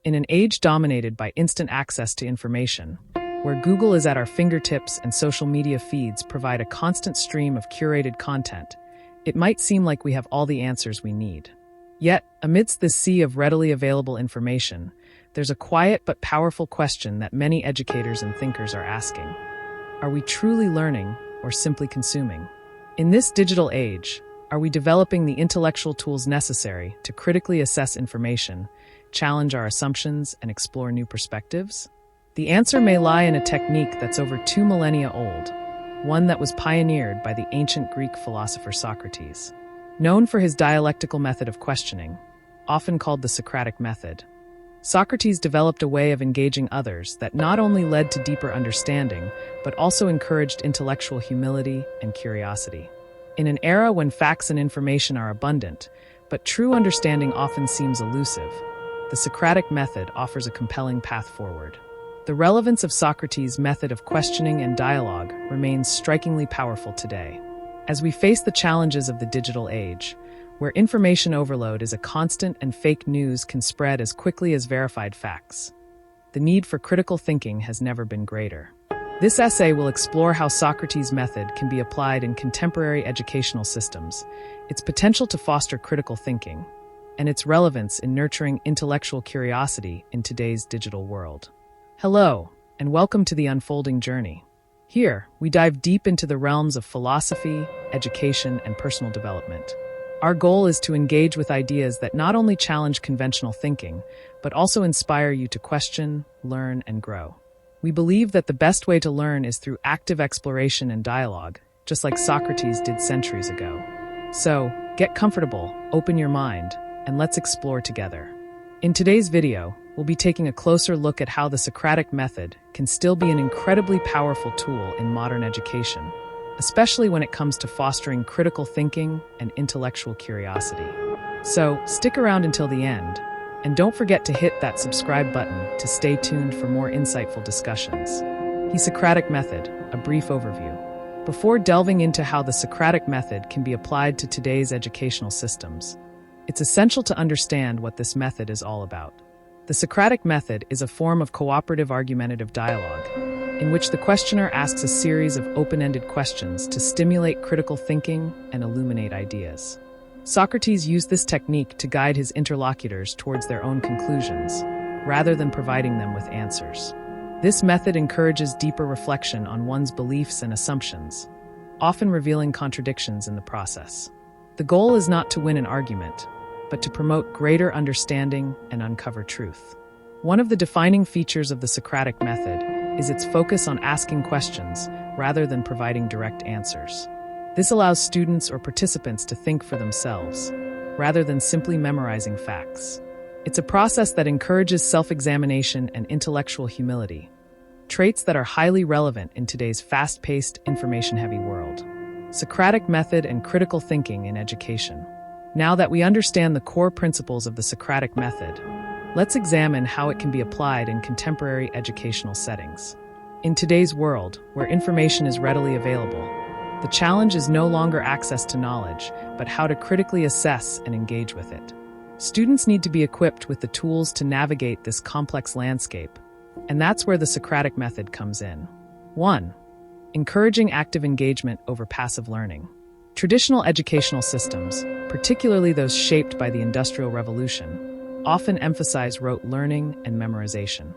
In an age dominated by instant access to information, where Google is at our fingertips and social media feeds provide a constant stream of curated content, it might seem like we have all the answers we need. Yet, amidst this sea of readily available information, there's a quiet but powerful question that many educators and thinkers are asking. Are we truly learning or simply consuming? In this digital age, are we developing the intellectual tools necessary to critically assess information, challenge our assumptions, and explore new perspectives? The answer may lie in a technique that's over 2 millennia old, one that was pioneered by the ancient Greek philosopher Socrates. Known for his dialectical method of questioning, often called the Socratic method, Socrates developed a way of engaging others that not only led to deeper understanding, but also encouraged intellectual humility and curiosity. In an era when facts and information are abundant, but true understanding often seems elusive, the Socratic method offers a compelling path forward. The relevance of Socrates' method of questioning and dialogue remains strikingly powerful today. As we face the challenges of the digital age, where information overload is a constant and fake news can spread as quickly as verified facts, the need for critical thinking has never been greater. This essay will explore how Socrates' method can be applied in contemporary educational systems, its potential to foster critical thinking, and its relevance in nurturing intellectual curiosity in today's digital world. Hello, and welcome to The Unfolding Journey. Here, we dive deep into the realms of philosophy, education, and personal development. Our goal is to engage with ideas that not only challenge conventional thinking, but also inspire you to question, learn, and grow. We believe that the best way to learn is through active exploration and dialogue, just like Socrates did centuries ago. So, get comfortable, open your mind, and let's explore together. In today's video, we'll be taking a closer look at how the Socratic method can still be an incredibly powerful tool in modern education, especially when it comes to fostering critical thinking and intellectual curiosity. So, stick around until the end, and don't forget to hit that subscribe button to stay tuned for more insightful discussions. The Socratic method, a brief overview. Before delving into how the Socratic method can be applied to today's educational systems, it's essential to understand what this method is all about. The Socratic method is a form of cooperative argumentative dialogue, in which the questioner asks a series of open-ended questions to stimulate critical thinking and illuminate ideas. Socrates used this technique to guide his interlocutors towards their own conclusions, rather than providing them with answers. This method encourages deeper reflection on one's beliefs and assumptions, often revealing contradictions in the process. The goal is not to win an argument, but to promote greater understanding and uncover truth. One of the defining features of the Socratic method is its focus on asking questions rather than providing direct answers. This allows students or participants to think for themselves, rather than simply memorizing facts. It's a process that encourages self-examination and intellectual humility, traits that are highly relevant in today's fast-paced, information-heavy world. Socratic method and critical thinking in education. Now that we understand the core principles of the Socratic method, let's examine how it can be applied in contemporary educational settings. In today's world, where information is readily available, the challenge is no longer access to knowledge, but how to critically assess and engage with it. Students need to be equipped with the tools to navigate this complex landscape, and that's where the Socratic method comes in. 1. Encouraging active engagement over passive learning. Traditional educational systems, particularly those shaped by the Industrial Revolution, often emphasize rote learning and memorization.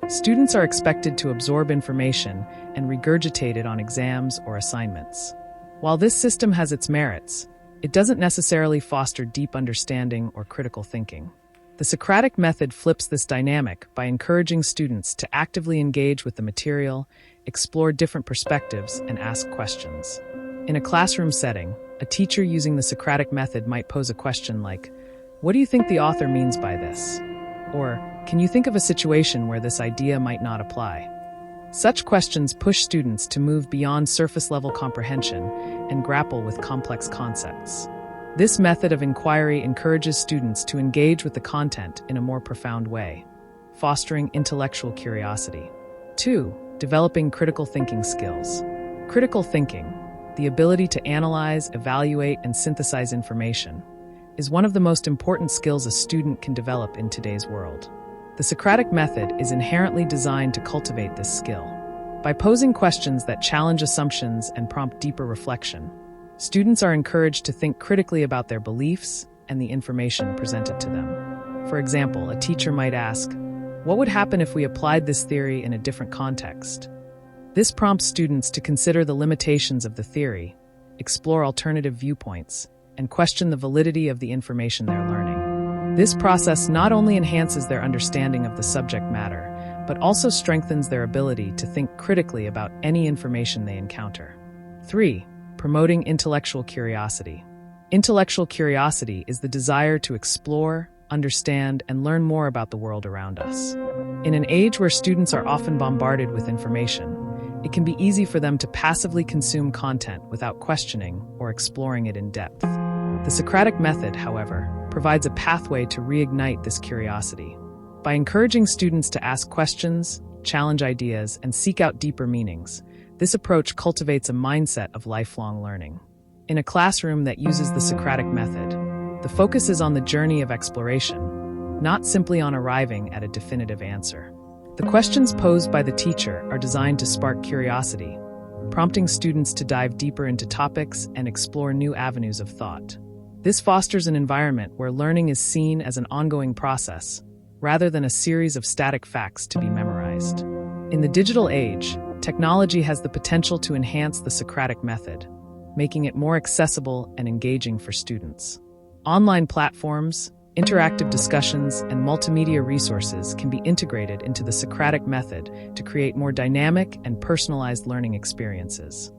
Students are expected to absorb information and regurgitate it on exams or assignments. While this system has its merits, it doesn't necessarily foster deep understanding or critical thinking. The Socratic method flips this dynamic by encouraging students to actively engage with the material, explore different perspectives, and ask questions. In a classroom setting, a teacher using the Socratic method might pose a question like, "What do you think the author means by this?" Or, "Can you think of a situation where this idea might not apply?" Such questions push students to move beyond surface-level comprehension and grapple with complex concepts. This method of inquiry encourages students to engage with the content in a more profound way, fostering intellectual curiosity. 2. Developing critical thinking skills. Critical thinking, the ability to analyze, evaluate, and synthesize information, is one of the most important skills a student can develop in today's world. The Socratic method is inherently designed to cultivate this skill. By posing questions that challenge assumptions and prompt deeper reflection, students are encouraged to think critically about their beliefs and the information presented to them. For example, a teacher might ask, "What would happen if we applied this theory in a different context?" This prompts students to consider the limitations of the theory, explore alternative viewpoints, and question the validity of the information they're learning. This process not only enhances their understanding of the subject matter, but also strengthens their ability to think critically about any information they encounter. 3. Promoting intellectual curiosity. Intellectual curiosity is the desire to explore, understand, and learn more about the world around us. In an age where students are often bombarded with information, it can be easy for them to passively consume content without questioning or exploring it in depth. The Socratic method, however, provides a pathway to reignite this curiosity. By encouraging students to ask questions, challenge ideas, and seek out deeper meanings, this approach cultivates a mindset of lifelong learning. In a classroom that uses the Socratic method, the focus is on the journey of exploration, not simply on arriving at a definitive answer. The questions posed by the teacher are designed to spark curiosity, prompting students to dive deeper into topics and explore new avenues of thought. This fosters an environment where learning is seen as an ongoing process, rather than a series of static facts to be memorized. In the digital age, technology has the potential to enhance the Socratic method, making it more accessible and engaging for students. Online platforms, interactive discussions, and multimedia resources can be integrated into the Socratic method to create more dynamic and personalized learning experiences.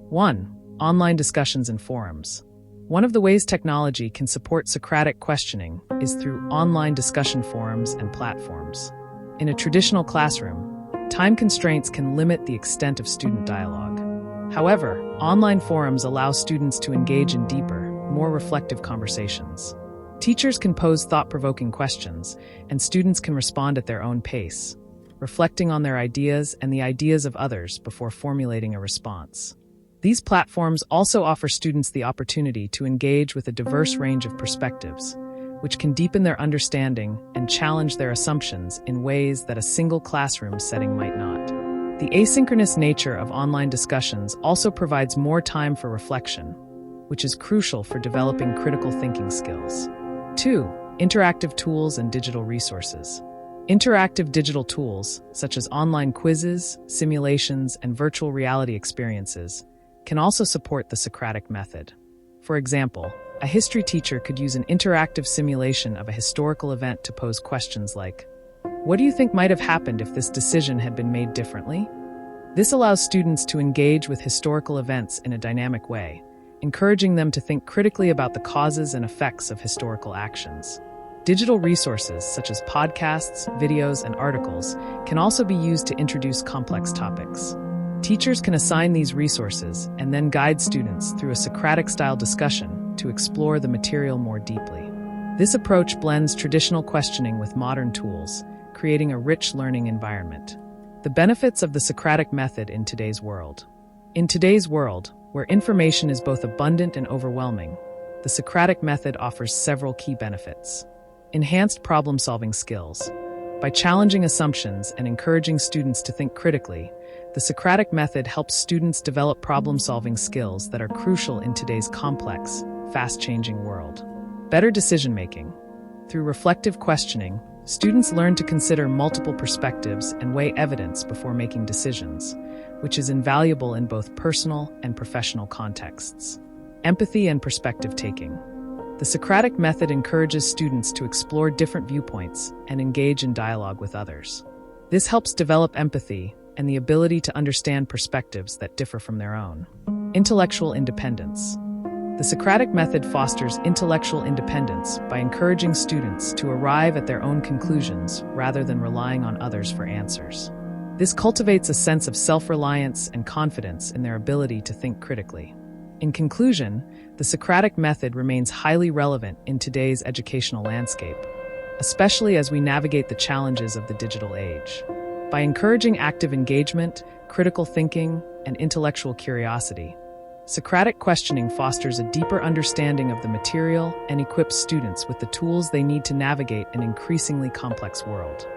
1. Online discussions and forums. One of the ways technology can support Socratic questioning is through online discussion forums and platforms. In a traditional classroom, time constraints can limit the extent of student dialogue. However, online forums allow students to engage in deeper, more reflective conversations. Teachers can pose thought-provoking questions, and students can respond at their own pace, reflecting on their ideas and the ideas of others before formulating a response. These platforms also offer students the opportunity to engage with a diverse range of perspectives, which can deepen their understanding and challenge their assumptions in ways that a single classroom setting might not. The asynchronous nature of online discussions also provides more time for reflection, which is crucial for developing critical thinking skills. 2. Interactive tools and digital resources. Interactive digital tools, such as online quizzes, simulations, and virtual reality experiences, can also support the Socratic method. For example, a history teacher could use an interactive simulation of a historical event to pose questions like, "What do you think might have happened if this decision had been made differently?" This allows students to engage with historical events in a dynamic way, encouraging them to think critically about the causes and effects of historical actions. Digital resources such as podcasts, videos, and articles can also be used to introduce complex topics. Teachers can assign these resources and then guide students through a Socratic-style discussion to explore the material more deeply. This approach blends traditional questioning with modern tools, creating a rich learning environment. The benefits of the Socratic method in today's world. In today's world, where information is both abundant and overwhelming, the Socratic method offers several key benefits. Enhanced problem-solving skills. By challenging assumptions and encouraging students to think critically, the Socratic method helps students develop problem-solving skills that are crucial in today's complex, fast-changing world. Better decision-making. Through reflective questioning, students learn to consider multiple perspectives and weigh evidence before making decisions, which is invaluable in both personal and professional contexts. Empathy and perspective-taking. The Socratic method encourages students to explore different viewpoints and engage in dialogue with others. This helps develop empathy and the ability to understand perspectives that differ from their own. Intellectual independence. The Socratic method fosters intellectual independence by encouraging students to arrive at their own conclusions rather than relying on others for answers. This cultivates a sense of self-reliance and confidence in their ability to think critically. In conclusion, the Socratic method remains highly relevant in today's educational landscape, especially as we navigate the challenges of the digital age. By encouraging active engagement, critical thinking, and intellectual curiosity, Socratic questioning fosters a deeper understanding of the material and equips students with the tools they need to navigate an increasingly complex world.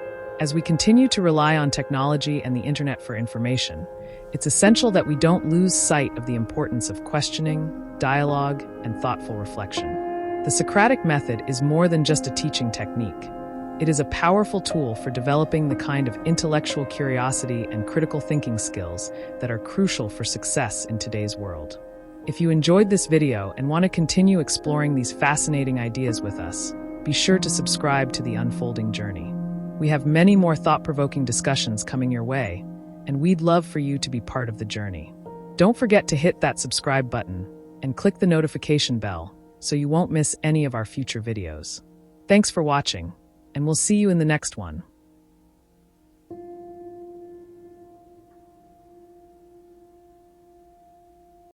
As we continue to rely on technology and the internet for information, it's essential that we don't lose sight of the importance of questioning, dialogue, and thoughtful reflection. The Socratic method is more than just a teaching technique. It is a powerful tool for developing the kind of intellectual curiosity and critical thinking skills that are crucial for success in today's world. If you enjoyed this video and want to continue exploring these fascinating ideas with us, be sure to subscribe to The Unfolding Journey. We have many more thought-provoking discussions coming your way, and we'd love for you to be part of the journey. Don't forget to hit that subscribe button and click the notification bell so you won't miss any of our future videos. Thanks for watching, and we'll see you in the next one.